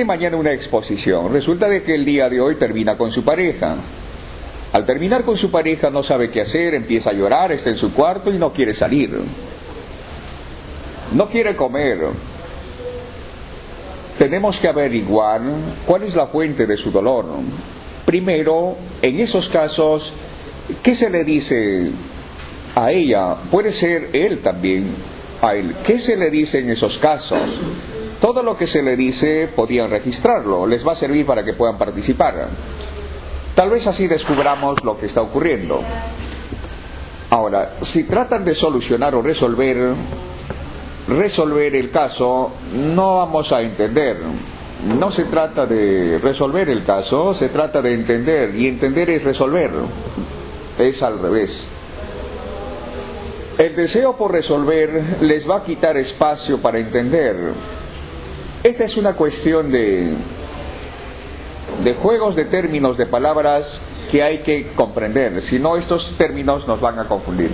Mañana una exposición. Resulta de que el día de hoy termina con su pareja. Al terminar con su pareja no sabe qué hacer, empieza a llorar, está en su cuarto y no quiere salir. No quiere comer. Tenemos que averiguar cuál es la fuente de su dolor. Primero, en esos casos, ¿qué se le dice a ella? Puede ser él también a él. ¿Qué se le dice en esos casos? Todo lo que se le dice podían registrarlo, les va a servir para que puedan participar. Tal vez así descubramos lo que está ocurriendo. Ahora, si tratan de solucionar o resolver el caso, no vamos a entender. No se trata de resolver el caso, se trata de entender, y entender es resolver. Es al revés. El deseo por resolver les va a quitar espacio para entender. Esta es una cuestión de juegos de términos, de palabras que hay que comprender, si no estos términos nos van a confundir.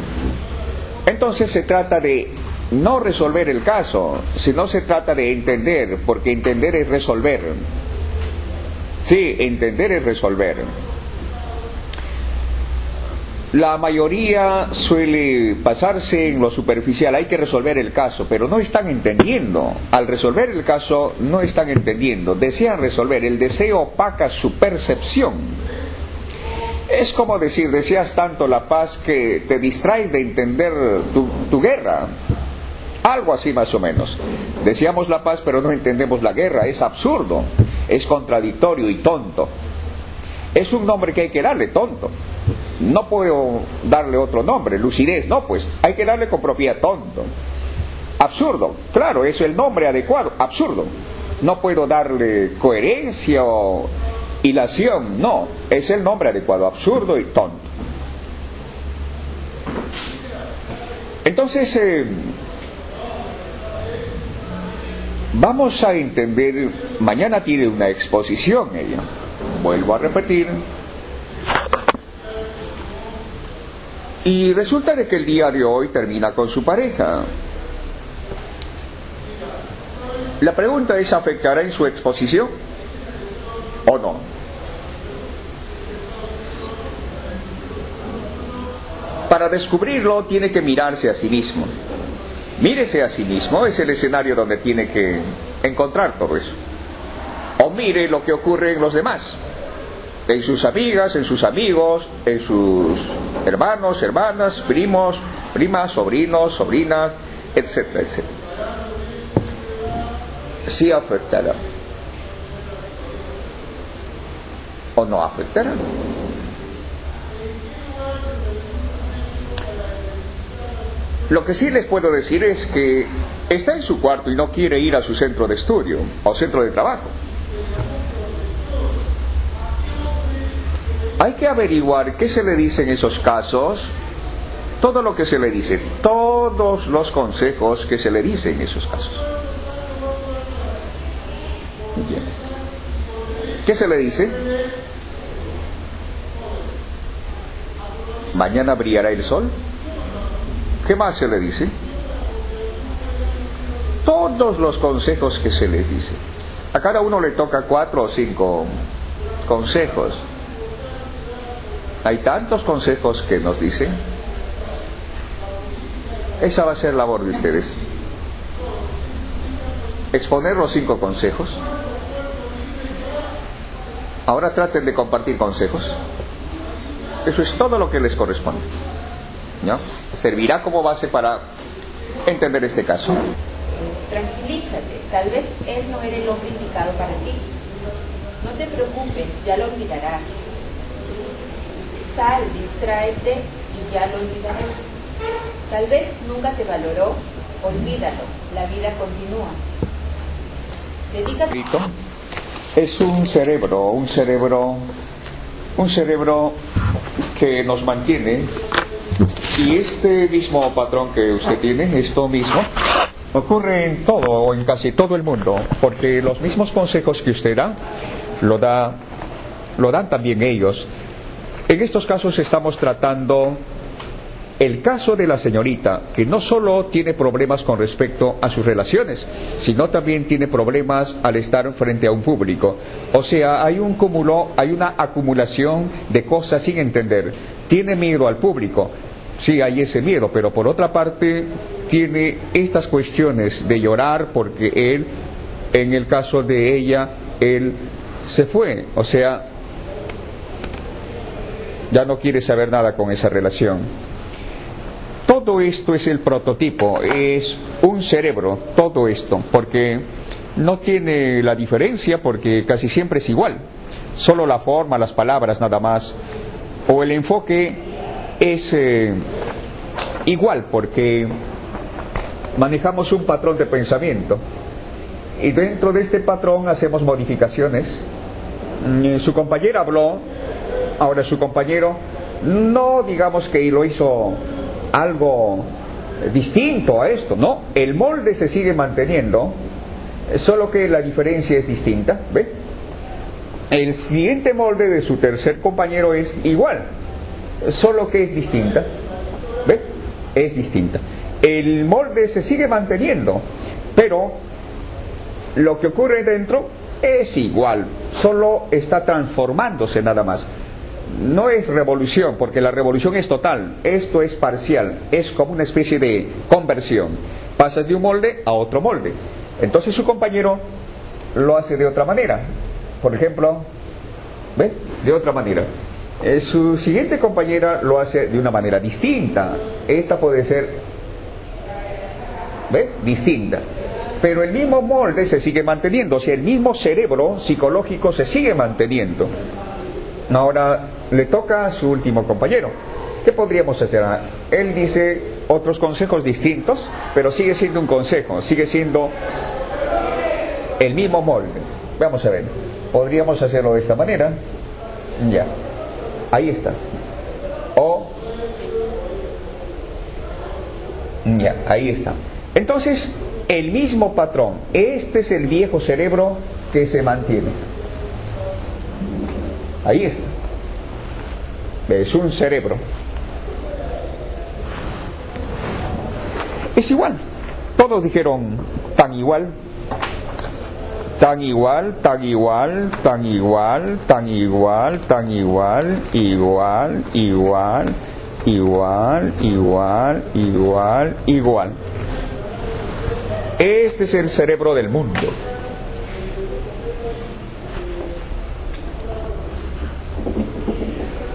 Entonces se trata de no resolver el caso, sino se trata de entender, porque entender es resolver. Sí, entender es resolver. La mayoría suele pasarse en lo superficial, hay que resolver el caso, pero no están entendiendo. Al resolver el caso no están entendiendo, desean resolver, el deseo opaca su percepción. Es como decir, deseas tanto la paz que te distraes de entender tu guerra. Algo así más o menos. Deseamos la paz pero no entendemos la guerra, es absurdo, es contradictorio y tonto. Es un nombre que hay que darle, tonto. No puedo darle otro nombre, lucidez, no, pues hay que darle con propiedad, tonto. Absurdo, claro, es el nombre adecuado, absurdo. No puedo darle coherencia o hilación, no, es el nombre adecuado, absurdo y tonto. Entonces, vamos a entender, mañana tiene una exposición ella, vuelvo a repetir. Y resulta de que el día de hoy termina con su pareja. La pregunta es, ¿afectará en su exposición o no? Para descubrirlo tiene que mirarse a sí mismo. Mírese a sí mismo, es el escenario donde tiene que encontrar todo eso. O mire lo que ocurre en los demás. En sus amigas, en sus amigos, en sus hermanos, hermanas, primos, primas, sobrinos, sobrinas, etcétera, etcétera. ¿Sí afectará o no afectará? Lo que sí les puedo decir es que está en su cuarto y no quiere ir a su centro de estudio o centro de trabajo. Hay que averiguar qué se le dice en esos casos, todo lo que se le dice, todos los consejos que se le dicen en esos casos. Bien. ¿Qué se le dice? Mañana brillará el sol. ¿Qué más se le dice? Todos los consejos que se les dice. A cada uno le toca 4 o 5 consejos. Hay tantos consejos que nos dicen. Esa va a ser labor de ustedes. Exponer los 5 consejos. Ahora traten de compartir consejos. Eso es todo lo que les corresponde, ¿no? Servirá como base para entender este caso. Tranquilízate, tal vez él no era el hombre indicado para ti. No te preocupes, ya lo olvidarás. Sal, distráete y ya lo olvidarás. Tal vez nunca te valoró, olvídalo, la vida continúa. Dedícate. Es un cerebro que nos mantiene, y este mismo patrón que usted tiene, esto mismo, ocurre en todo o en casi todo el mundo, porque los mismos consejos que usted da, lo dan también ellos. En estos casos estamos tratando el caso de la señorita, que no solo tiene problemas con respecto a sus relaciones, sino también tiene problemas al estar frente a un público. O sea, hay una acumulación de cosas sin entender. Tiene miedo al público. Sí, hay ese miedo, pero por otra parte tiene estas cuestiones de llorar porque él, en el caso de ella, él se fue. O sea, ya no quiere saber nada con esa relación. Todo esto es el prototipo, es un cerebro, todo esto, porque no tiene la diferencia, porque casi siempre es igual, solo la forma, las palabras nada más, o el enfoque es igual, porque manejamos un patrón de pensamiento, y dentro de este patrón hacemos modificaciones. Su compañera habló, ahora su compañero, no digamos que lo hizo algo distinto a esto, no, el molde se sigue manteniendo, solo que la diferencia es distinta, ¿ve? El siguiente molde de su tercer compañero es igual, solo que es distinta, ¿ve? Es distinta. El molde se sigue manteniendo, pero lo que ocurre dentro es igual, solo está transformándose nada más. No es revolución, porque la revolución es total, esto es parcial, es como una especie de conversión. Pasas de un molde a otro molde. Entonces su compañero lo hace de otra manera. Por ejemplo, ¿ve? De otra manera. Su siguiente compañera lo hace de una manera distinta. Esta puede ser, ¿ve? Distinta. Pero el mismo molde se sigue manteniendo, o sea, el mismo cerebro psicológico se sigue manteniendo. Ahora le toca a su último compañero. ¿Qué podríamos hacer? Él dice otros consejos distintos, pero sigue siendo un consejo, sigue siendo el mismo molde. Vamos a ver, podríamos hacerlo de esta manera. Ya, ahí está. O, ya, ahí está. Entonces, el mismo patrón. Este es el viejo cerebro que se mantiene. Ahí está. Es un cerebro. Es igual. Todos dijeron tan igual, tan igual, tan igual, tan igual, tan igual, tan igual, igual, igual, igual, igual, igual, igual. Este es el cerebro del mundo.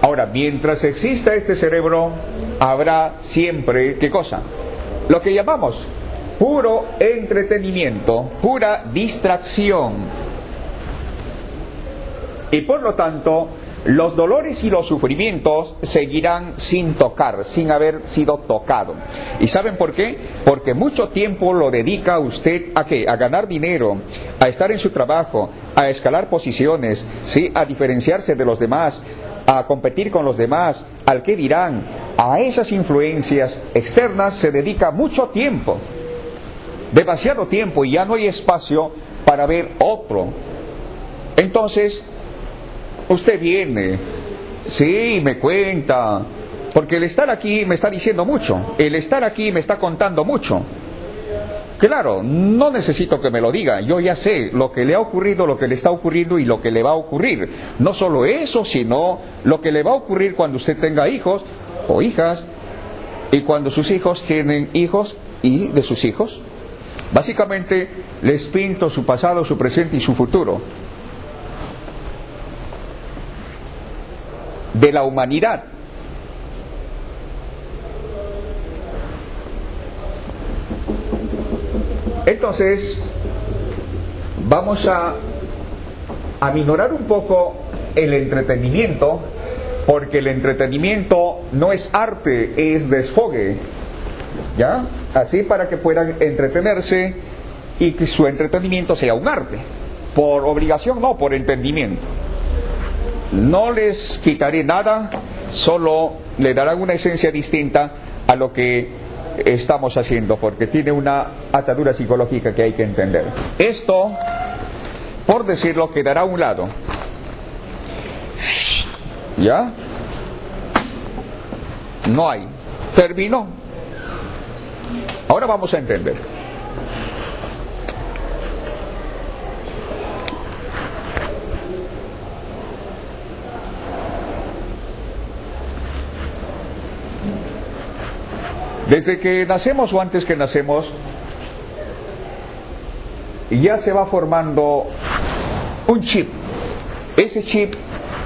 Ahora, mientras exista este cerebro, habrá siempre, ¿qué cosa? Lo que llamamos puro entretenimiento, pura distracción. Y por lo tanto, los dolores y los sufrimientos seguirán sin tocar, sin haber sido tocado. ¿Y saben por qué? Porque mucho tiempo lo dedica usted ¿a qué? A ganar dinero, a estar en su trabajo, a escalar posiciones, ¿sí? A diferenciarse de los demás, a competir con los demás, al qué dirán. A esas influencias externas se dedica mucho tiempo, demasiado tiempo, y ya no hay espacio para ver otro. Entonces, usted viene, sí, me cuenta, porque el estar aquí me está diciendo mucho, el estar aquí me está contando mucho. Claro, no necesito que me lo diga, yo ya sé lo que le ha ocurrido, lo que le está ocurriendo y lo que le va a ocurrir. No solo eso, sino lo que le va a ocurrir cuando usted tenga hijos o hijas, y cuando sus hijos tienen hijos y de sus hijos. Básicamente les pinto su pasado, su presente y su futuro de la humanidad. Entonces, vamos a aminorar un poco el entretenimiento, porque el entretenimiento no es arte, es desfogue, ¿ya? Así para que puedan entretenerse y que su entretenimiento sea un arte, por obligación no, por entendimiento. No les quitaré nada, solo le darán una esencia distinta a lo que estamos haciendo, porque tiene una atadura psicológica que hay que entender. Esto, por decirlo, quedará a un lado. ¿Ya? No hay. Terminó. Ahora vamos a entender. Desde que nacemos o antes que nacemos, ya se va formando un chip. Ese chip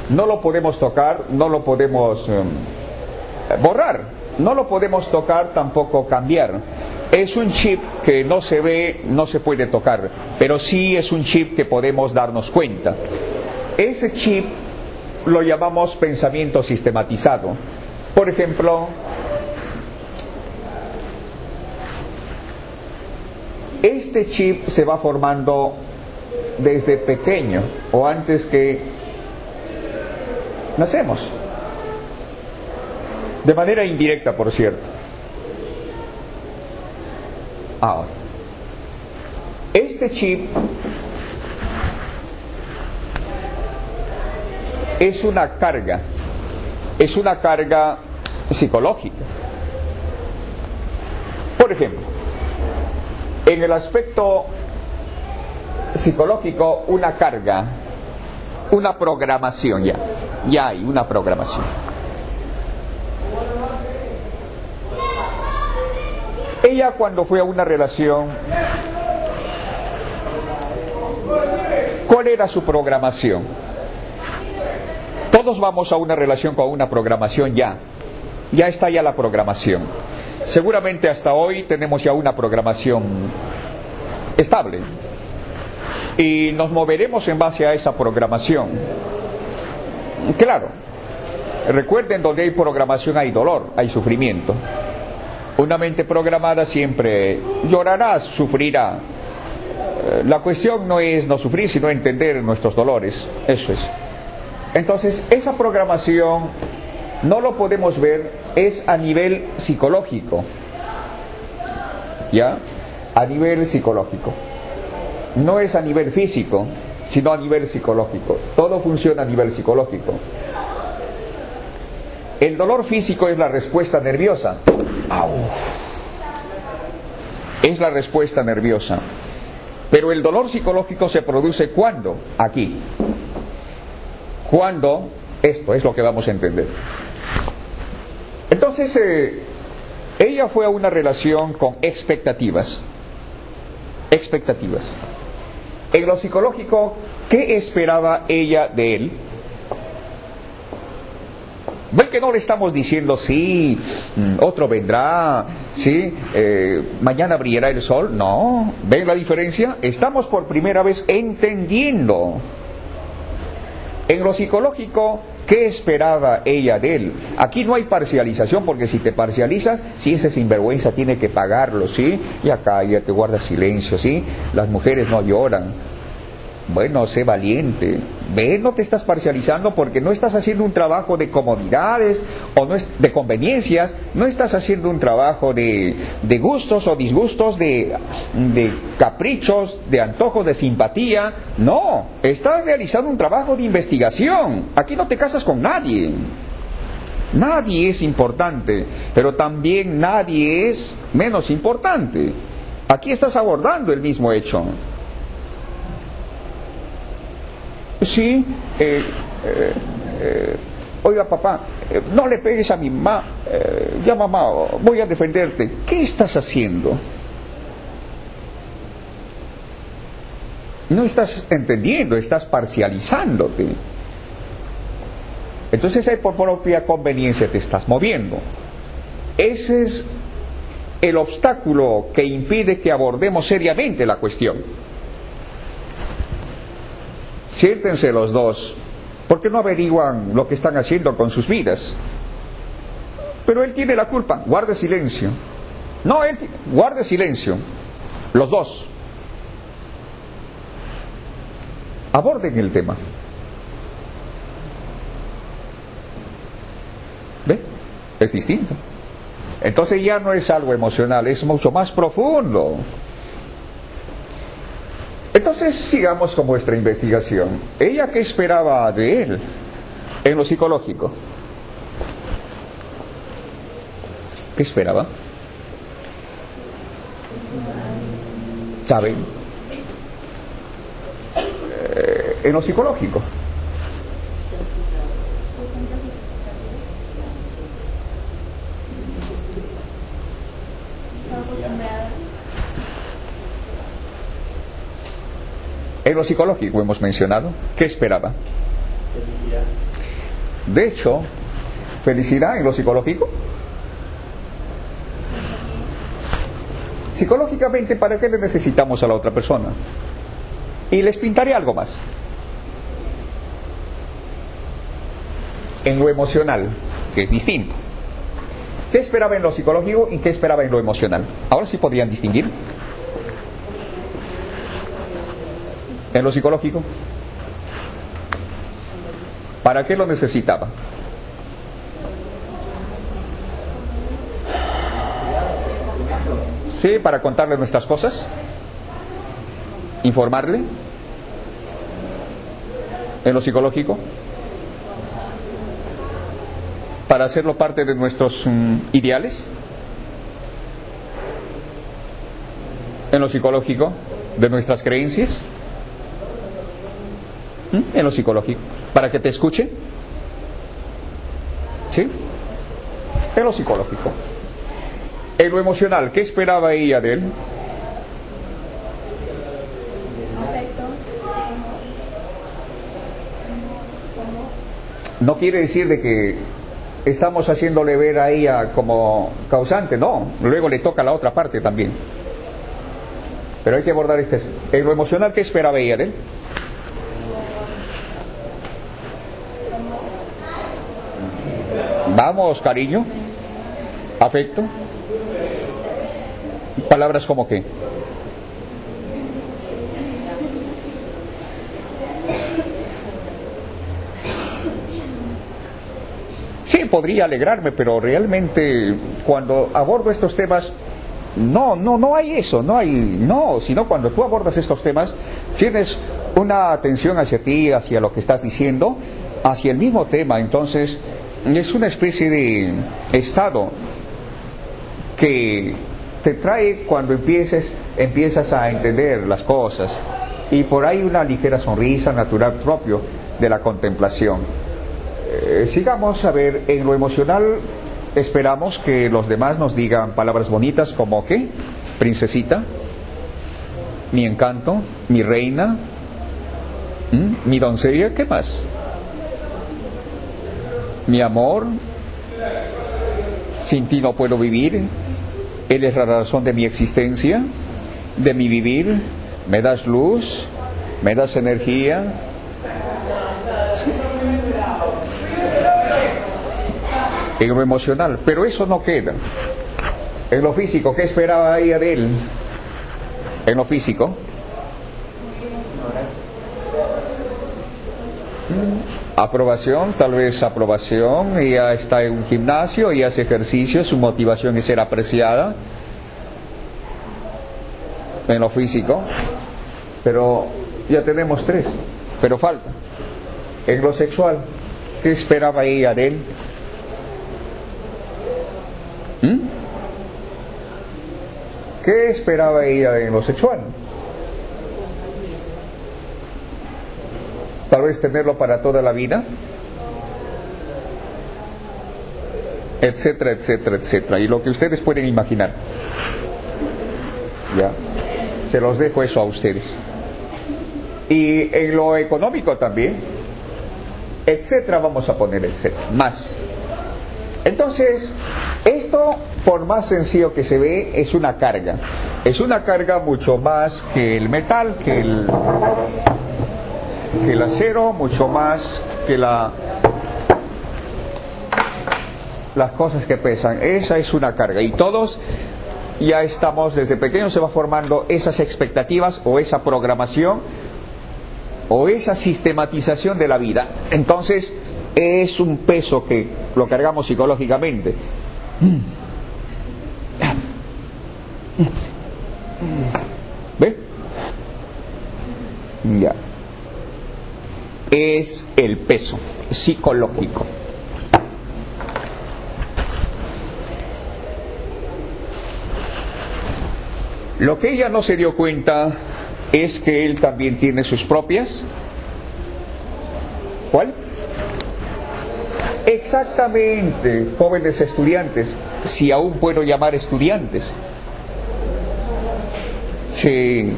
no lo podemos tocar, no lo podemos borrar, no lo podemos tocar, tampoco cambiar. Es un chip que no se ve, no se puede tocar, pero sí es un chip que podemos darnos cuenta. Ese chip lo llamamos pensamiento sistematizado. Por ejemplo, este chip se va formando desde pequeño o antes que nacemos. De manera indirecta, por cierto. Ahora, este chip es una carga psicológica. Por ejemplo, en el aspecto psicológico, una carga, una programación, ya hay una programación. Ella, cuando fue a una relación, ¿cuál era su programación? Todos vamos a una relación con una programación ya está ya la programación. Seguramente hasta hoy tenemos ya una programación estable y nos moveremos en base a esa programación. Claro, recuerden, donde hay programación hay dolor, hay sufrimiento. Una mente programada siempre llorará, sufrirá. La cuestión no es no sufrir, sino entender nuestros dolores. Eso es. Entonces, esa programación no lo podemos ver, es a nivel psicológico. ¿Ya? A nivel psicológico. No es a nivel físico, sino a nivel psicológico. Todo funciona a nivel psicológico. El dolor físico es la respuesta nerviosa. ¡Au! Es la respuesta nerviosa. Pero el dolor psicológico se produce ¿cuándo? Aquí. ¿Cuándo? Esto es lo que vamos a entender. Entonces, ella fue a una relación con expectativas. Expectativas. En lo psicológico, ¿qué esperaba ella de él? ¿Ven que no le estamos diciendo, sí, otro vendrá, sí, mañana brillará el sol? No, ¿ven la diferencia? Estamos por primera vez entendiendo. En lo psicológico, ¿qué esperaba ella de él? Aquí no hay parcialización, porque si te parcializas, si ese sinvergüenza tiene que pagarlo, ¿sí? Y acá ya te guardas silencio, ¿sí? Las mujeres no lloran. Bueno, sé valiente. Ve, no te estás parcializando porque no estás haciendo un trabajo de comodidades o no es de conveniencias, no estás haciendo un trabajo de gustos o disgustos, de caprichos, de antojos, de simpatía. No, estás realizando un trabajo de investigación. Aquí no te casas con nadie. Nadie es importante, pero también nadie es menos importante. Aquí estás abordando el mismo hecho. Sí, oiga papá, no le pegues a mi mamá, ya mamá, voy a defenderte. ¿Qué estás haciendo? No estás entendiendo, estás parcializándote. Entonces ahí por propia conveniencia te estás moviendo. Ese es el obstáculo que impide que abordemos seriamente la cuestión. Siéntense los dos, porque no averiguan lo que están haciendo con sus vidas. Pero él tiene la culpa, guarde silencio. No, él guarde silencio. Los dos. Aborden el tema. ¿Ve? Es distinto. Entonces ya no es algo emocional, es mucho más profundo. Entonces sigamos con vuestra investigación. ¿Ella qué esperaba de él en lo psicológico? ¿qué esperaba? ¿Saben? En lo psicológico. En lo psicológico hemos mencionado, ¿qué esperaba? Felicidad. De hecho, felicidad en lo psicológico. Psicológicamente, ¿para qué le necesitamos a la otra persona? Y les pintaré algo más. En lo emocional, que es distinto. ¿Qué esperaba en lo psicológico y qué esperaba en lo emocional? Ahora sí podrían distinguir. En lo psicológico, ¿para qué lo necesitaba? Sí, para contarle nuestras cosas, informarle. En lo psicológico, para hacerlo parte de nuestros ideales. En lo psicológico, de nuestras creencias. En lo psicológico, para que te escuchen. ¿Sí? En lo psicológico. En lo emocional, ¿qué esperaba ella de él? No quiere decir de que estamos haciéndole ver a ella como causante, no. Luego le toca a la otra parte también. Pero hay que abordar este. En lo emocional, ¿qué esperaba ella de él? Vamos, cariño, afecto, palabras como qué. Sí, podría alegrarme, pero realmente cuando abordo estos temas, no hay eso, sino cuando tú abordas estos temas, tienes una atención hacia ti, hacia lo que estás diciendo, hacia el mismo tema, entonces es una especie de estado que te trae cuando empiezas a entender las cosas, y por ahí una ligera sonrisa natural propio de la contemplación. Sigamos a ver, en lo emocional esperamos que los demás nos digan palabras bonitas como ¿qué? Princesita, mi encanto, mi reina, mi doncella, ¿qué más? Mi amor, sin ti no puedo vivir, eres la razón de mi existencia, de mi vivir, me das luz, me das energía. Sí. En lo emocional, pero eso no queda. En lo físico, ¿qué esperaba ella de él? En lo físico, aprobación, tal vez aprobación. Ella está en un gimnasio y hace ejercicio, su motivación es ser apreciada. En lo físico, pero ya tenemos 3, pero falta. En lo sexual, ¿qué esperaba ella de él? ¿Qué esperaba ella en lo sexual? Tal vez tenerlo para toda la vida, etcétera, etcétera, etcétera, y lo que ustedes pueden imaginar. Ya, se los dejo eso a ustedes. Y en lo económico también, etcétera, vamos a poner etcétera, más. Entonces, esto, por más sencillo que se ve, es una carga. Es una carga mucho más que el metal, que el acero, mucho más que las cosas que pesan. Esa es una carga. Y todos ya estamos, desde pequeños se va formando esas expectativas o esa programación o esa sistematización de la vida. Entonces, es un peso que lo cargamos psicológicamente. ¿Ve? Ya. Es el peso psicológico. Lo que ella no se dio cuenta es que él también tiene sus propias. ¿Cuál? Exactamente, jóvenes estudiantes, si aún puedo llamar estudiantes. Sí,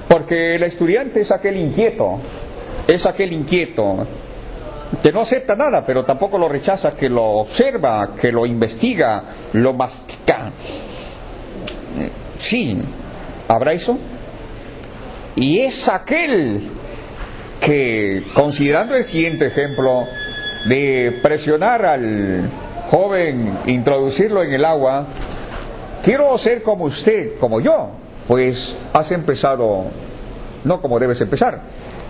porque el estudiante es aquel inquieto que no acepta nada, pero tampoco lo rechaza, que lo observa, que lo investiga, lo mastica. Sí, ¿habrá eso? Y es aquel que, considerando el siguiente ejemplo de presionar al joven, introducirlo en el agua, quiero ser como usted, como yo, pues has empezado, no como debes empezar,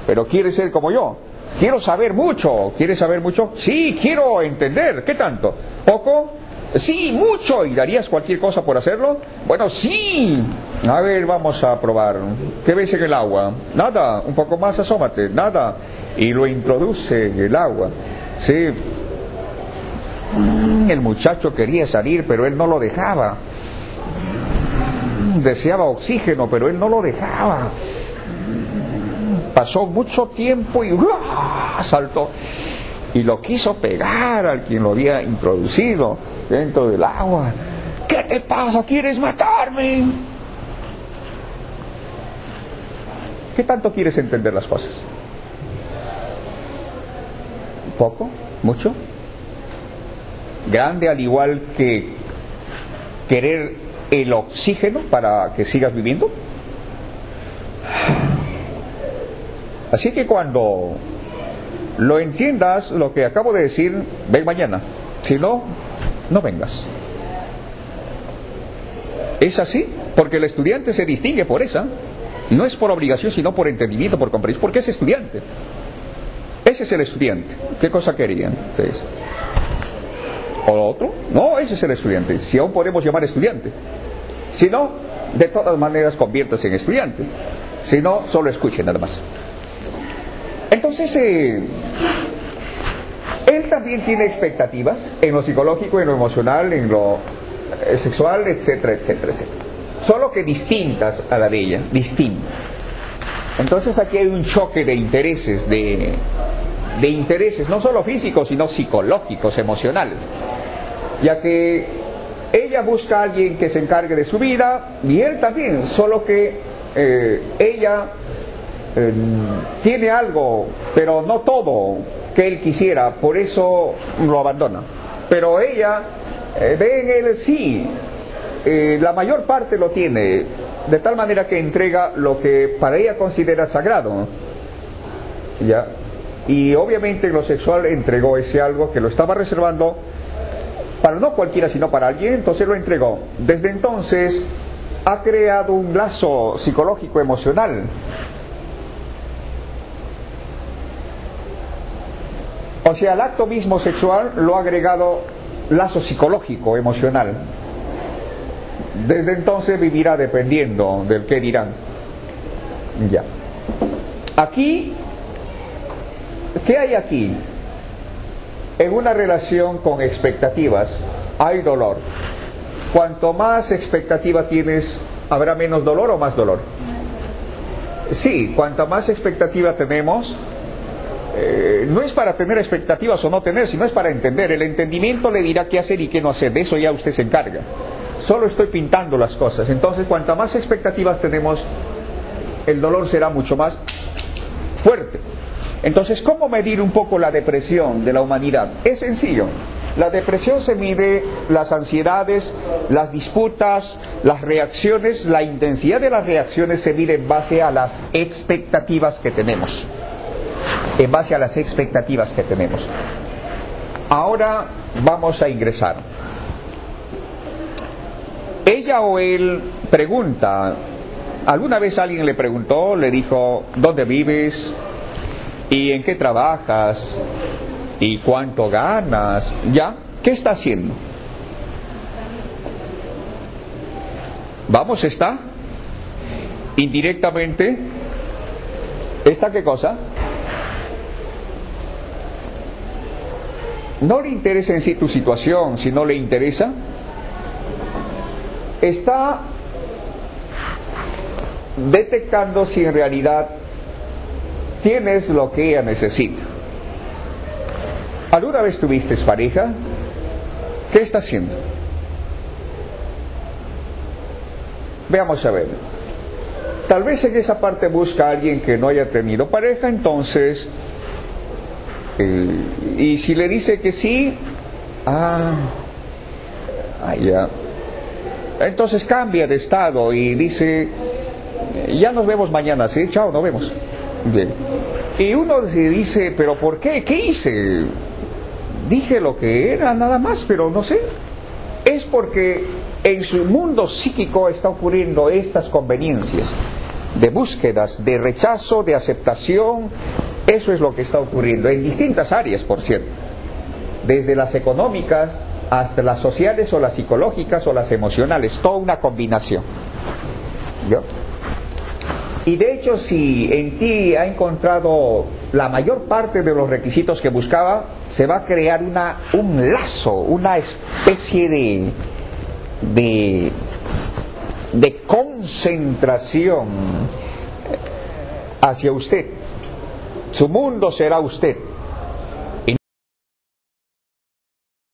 pero quieres ser como yo. Quiero saber mucho. ¿Quieres saber mucho? Sí, quiero entender. ¿Qué tanto? ¿Poco? Sí, mucho. ¿Y darías cualquier cosa por hacerlo? Bueno, sí. A ver, vamos a probar. ¿Qué ves en el agua? Nada. Un poco más, asómate. Nada. Y lo introduce en el agua. Sí. El muchacho quería salir, pero él no lo dejaba. Deseaba oxígeno, pero él no lo dejaba. Pasó mucho tiempo y saltó y lo quiso pegar al quien lo había introducido dentro del agua. ¿Qué te pasa? ¿Quieres matarme? ¿Qué tanto quieres entender las cosas? ¿Poco? ¿Mucho? ¿Grande al igual que querer el oxígeno para que sigas viviendo? Así que cuando lo entiendas, lo que acabo de decir, ven mañana. Si no, no vengas. Es así, porque el estudiante se distingue por esa. No es por obligación, sino por entendimiento, por comprensión, porque es estudiante. Ese es el estudiante. ¿Qué cosa querían ustedes? ¿O lo otro? No, ese es el estudiante. Si aún podemos llamar estudiante. Si no, de todas maneras conviértase en estudiante. Si no, solo escuche nada más. Entonces, él también tiene expectativas en lo psicológico, en lo emocional, en lo sexual, etcétera, etcétera, etcétera. Solo que distintas a la de ella, distintas. Entonces aquí hay un choque de intereses, de intereses, no solo físicos, sino psicológicos, emocionales. Ya que ella busca a alguien que se encargue de su vida, y él también, solo que ella tiene algo, pero no todo que él quisiera, por eso lo abandona. Pero ella ve en él sí, la mayor parte lo tiene, de tal manera que entrega lo que para ella considera sagrado, ¿ya? Y obviamente en lo sexual entregó ese algo que lo estaba reservando para no cualquiera, sino para alguien, entonces lo entregó. Desde entonces ha creado un lazo psicológico emocional. O sea, al acto mismo sexual lo ha agregado lazo psicológico, emocional. Desde entonces vivirá dependiendo del qué dirán. Ya. Aquí, ¿qué hay aquí? En una relación con expectativas hay dolor. Cuanto más expectativa tienes, ¿habrá menos dolor o más dolor? Sí, cuanta más expectativa tenemos, no es para tener expectativas o no tener, sino es para entender. El entendimiento le dirá qué hacer y qué no hacer. De eso ya usted se encarga. Solo estoy pintando las cosas. Entonces, cuanta más expectativas tenemos, el dolor será mucho más fuerte. Entonces, ¿cómo medir un poco la depresión de la humanidad? Es sencillo. La depresión se mide las ansiedades, las disputas, las reacciones. La intensidad de las reacciones se mide en base a las expectativas que tenemos. En base a las expectativas que tenemos. Ahora vamos a ingresar. Ella o él pregunta. ¿Alguna vez alguien le preguntó, le dijo, ¿dónde vives? ¿Y en qué trabajas? ¿Y cuánto ganas? ¿Ya? ¿Qué está haciendo? Vamos, está indirectamente. ¿Está qué cosa? No le interesa en sí tu situación, si no le interesa. Está detectando si en realidad tienes lo que ella necesita. ¿Alguna vez tuviste pareja? ¿Qué está haciendo? Veamos a ver. Tal vez en esa parte busca a alguien que no haya tenido pareja, entonces, y si le dice que sí, ya. Entonces cambia de estado y dice, ya nos vemos mañana, ¿sí? Chao, nos vemos. Bien. Y uno se dice, ¿pero por qué? ¿Qué hice? Dije lo que era, nada más, pero no sé. Es porque en su mundo psíquico está ocurriendo estas conveniencias de búsquedas, de rechazo, de aceptación. Eso es lo que está ocurriendo en distintas áreas, por cierto, desde las económicas hasta las sociales o las psicológicas o las emocionales, toda una combinación. ¿Yo? Y de hecho, si en ti ha encontrado la mayor parte de los requisitos que buscaba, se va a crear un lazo, una especie de concentración hacia usted. Su mundo será usted.